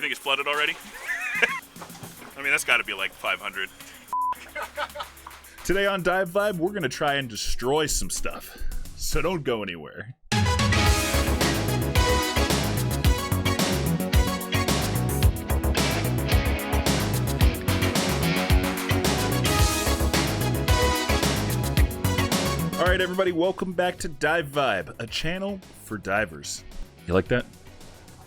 think it's flooded already? I mean, that's got to be like 500. Today on Dive Vibe, we're going to try and destroy some stuff. So don't go anywhere. All right, everybody, welcome back to Dive Vibe, a channel for divers. You like that?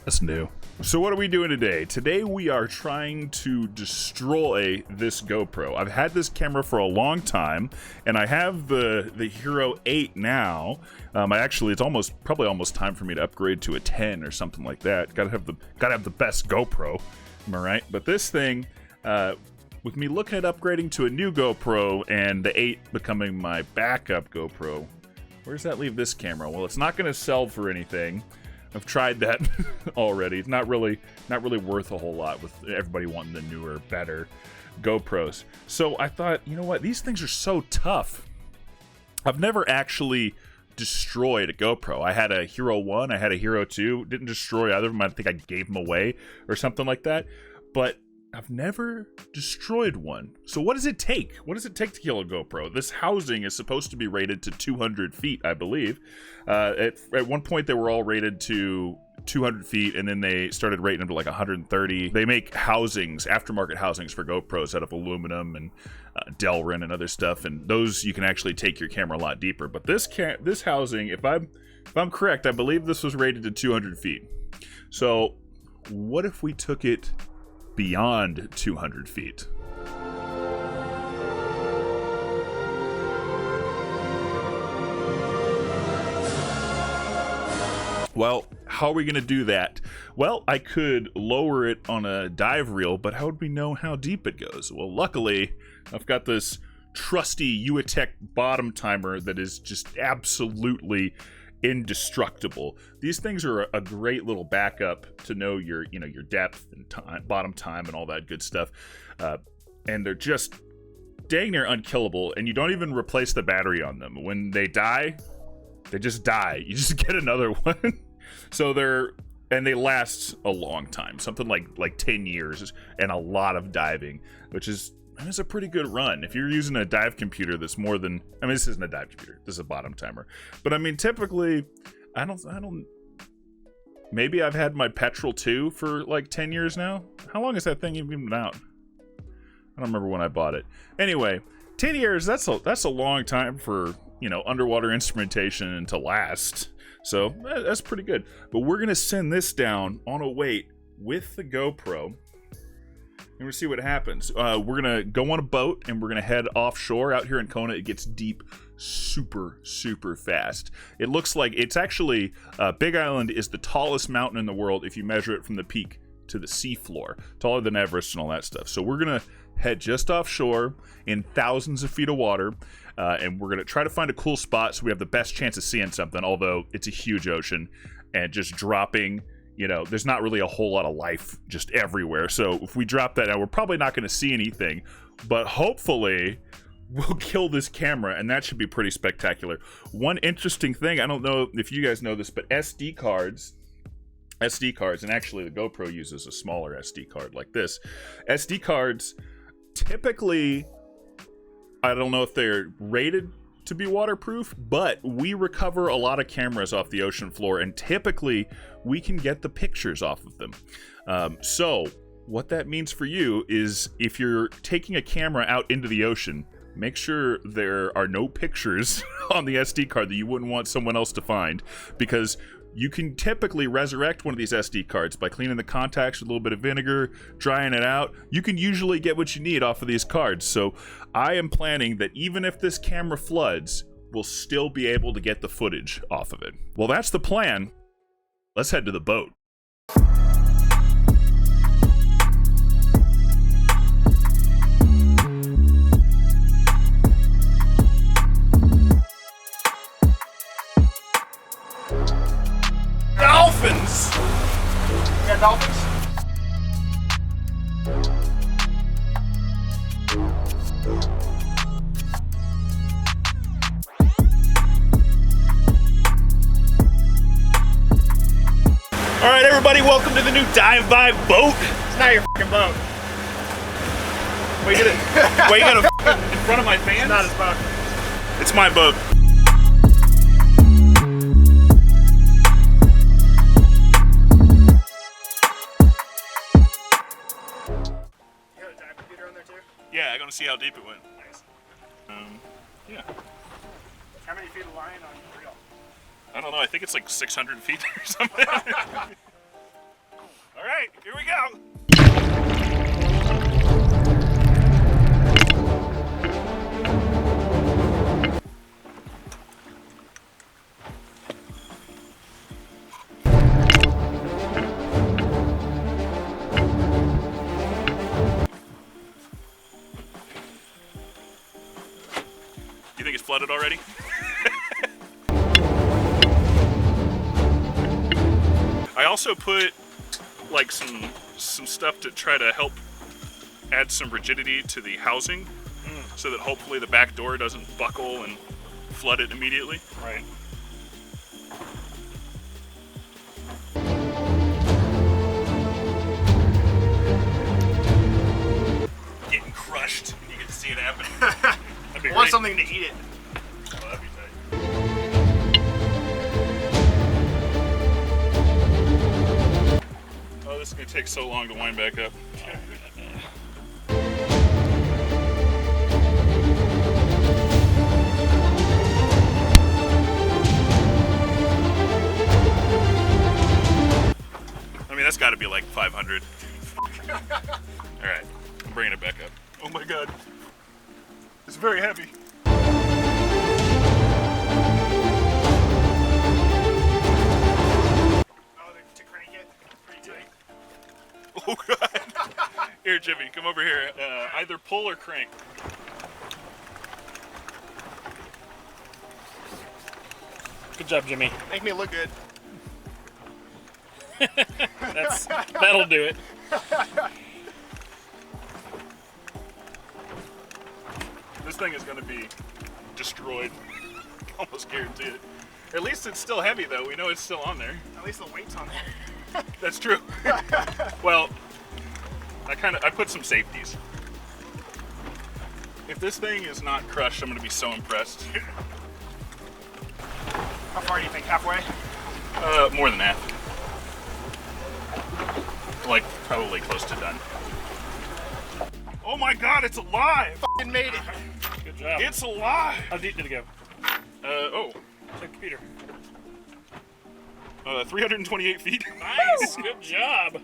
That's new. So what are we doing today? Today we are trying to destroy this GoPro. I've had this camera for a long time, and I have the Hero 8 now. It's probably almost time for me to upgrade to a 10 or something like that. Gotta have the best GoPro, am I right? But this thing, with me looking at upgrading to a new GoPro and the 8 becoming my backup GoPro, where does that leave this camera? Well, it's not gonna sell for anything. I've tried that already. It's not really worth a whole lot with everybody wanting the newer, better GoPros. So I thought, you know what? These things are so tough. I've never actually destroyed a GoPro. I had a Hero 1, I had a Hero 2. Didn't destroy either of them. I think I gave them away or something like that. But I've never destroyed one. So what does it take? What does it take to kill a GoPro? This housing is supposed to be rated to 200 feet, I believe. At one point, they were all rated to 200 feet, and then they started rating them to like 130. They make housings, aftermarket housings for GoPros out of aluminum and Delrin and other stuff, and those you can actually take your camera a lot deeper. But this housing, if I'm correct, I believe this was rated to 200 feet. So what if we took it beyond 200 feet? Well, how are we going to do that? Well, I could lower it on a dive reel, but how would we know how deep it goes? Well, luckily, I've got this trusty Uitec bottom timer that is just absolutely indestructible. These things are a great little backup to know your depth and time, bottom time and all that good stuff. And they're just dang near unkillable, and you don't even replace the battery on them. When they die, they just die. You just get another one. So they last a long time, something like 10 years and a lot of diving, which is a pretty good run. If you're using a dive computer that's more than, this isn't a dive computer, this is a bottom timer. But typically, I don't, maybe I've had my Petrol 2 for like 10 years now. How long has that thing even been out? I don't remember when I bought it. Anyway, 10 years, that's a long time for, underwater instrumentation to last. So that's pretty good. But we're going to send this down on a weight with the GoPro, and we'll see what happens. We're going to go on a boat, and we're going to head offshore. Out here in Kona, it gets deep super, super fast. It looks like it's actually, Big Island is the tallest mountain in the world if you measure it from the peak to the seafloor. Taller than Everest and all that stuff. So we're going to head just offshore in thousands of feet of water, and we're going to try to find a cool spot so we have the best chance of seeing something, although it's a huge ocean, and just dropping, there's not really a whole lot of life just everywhere. So if we drop that out, we're probably not going to see anything, but hopefully we'll kill this camera, and that should be pretty spectacular. One interesting thing, I don't know if you guys know this, but SD cards, and actually the GoPro uses a smaller SD card like this. SD cards, typically, I don't know if they're rated to be waterproof, but we recover a lot of cameras off the ocean floor, and typically we can get the pictures off of them. So what that means for you is if you're taking a camera out into the ocean, make sure there are no pictures on the SD card that you wouldn't want someone else to find, because you can typically resurrect one of these SD cards by cleaning the contacts with a little bit of vinegar, drying it out. You can usually get what you need off of these cards. So I am planning that even if this camera floods, we'll still be able to get the footage off of it. Well, that's the plan. Let's head to the boat. Dolphins! You got dolphins? All right, everybody, welcome to the new Dive By boat. It's not your fucking boat. Wait, you gotta in front of my fans? It's not his boat. It's my boat. You got a dive computer on there too? Yeah, I'm gonna see how deep it went. Nice. Yeah. How many feet of line on your reel? I don't know. I think it's like 600 feet or something. All right, here we go. You think it's flooded already? I also put like some stuff to try to help add some rigidity to the housing, so that hopefully the back door doesn't buckle and flood it immediately. Right. Getting crushed. You get to see it happen. That'd be I want great. something to eat it. Oh, that'd be tight. Oh, this is gonna take so long to wind back up. I mean, that's got to be like 500. All right, I'm bringing it back up. Oh my God, it's very heavy. Oh, to crank it? Pretty tight. Oh God. Here, Jimmy, come over here. Either pull or crank. Good job, Jimmy. Make me look good. That'll do it. This thing is going to be destroyed. Almost guarantee it. At least it's still heavy, though. We know it's still on there. At least the weight's on there. That's true. Well, I put some safeties. If this thing is not crushed, I'm going to be so impressed. How far do you think? Halfway? More than that. Like, probably close to done. Oh my God, it's alive! Fucking made it. Good job. It's alive! How deep did it go? Check computer. 328 feet. Nice. Good job.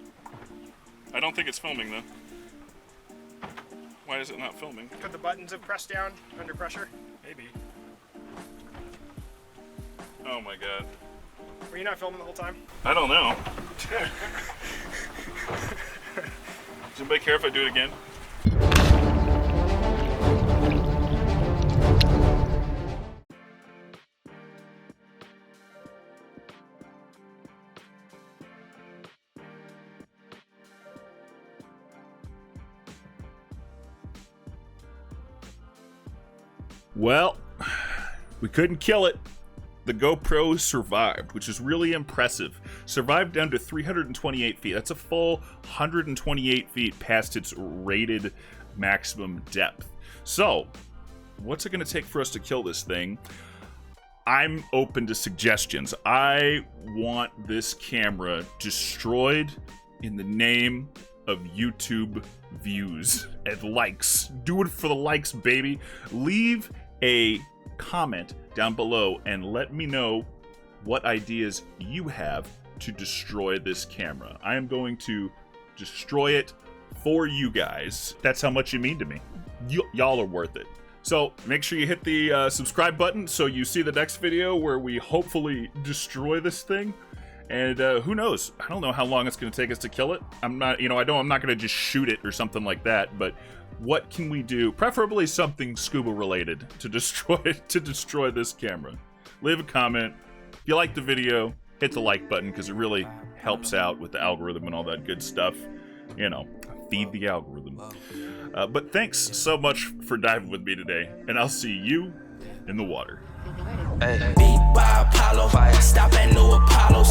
I don't think it's filming, though. Why is it not filming? Could the buttons have pressed down under pressure? Maybe. Oh my God. Were you not filming the whole time? I don't know. Does anybody care if I do it again? Well, we couldn't kill it. The GoPro survived, which is really impressive. Survived down to 328 feet. That's a full 128 feet past its rated maximum depth. So, what's it going to take for us to kill this thing? I'm open to suggestions. I want this camera destroyed in the name of YouTube views and likes. Do it for the likes, baby. Leave a comment down below and let me know what ideas you have to destroy this camera. I am going to destroy it for you guys. That's how much you mean to me. Y'all are worth it. So make sure you hit the subscribe button so you see the next video where we hopefully destroy this thing. And who knows? I don't know how long it's going to take us to kill it. I'm not going to just shoot it or something like that. But what can we do? Preferably something scuba related to destroy this camera. Leave a comment. If you like the video, hit the like button because it really helps out with the algorithm and all that good stuff. You know, feed the algorithm. But thanks so much for diving with me today, and I'll see you in the water. Beat by Apollo, stop at New Apollo's.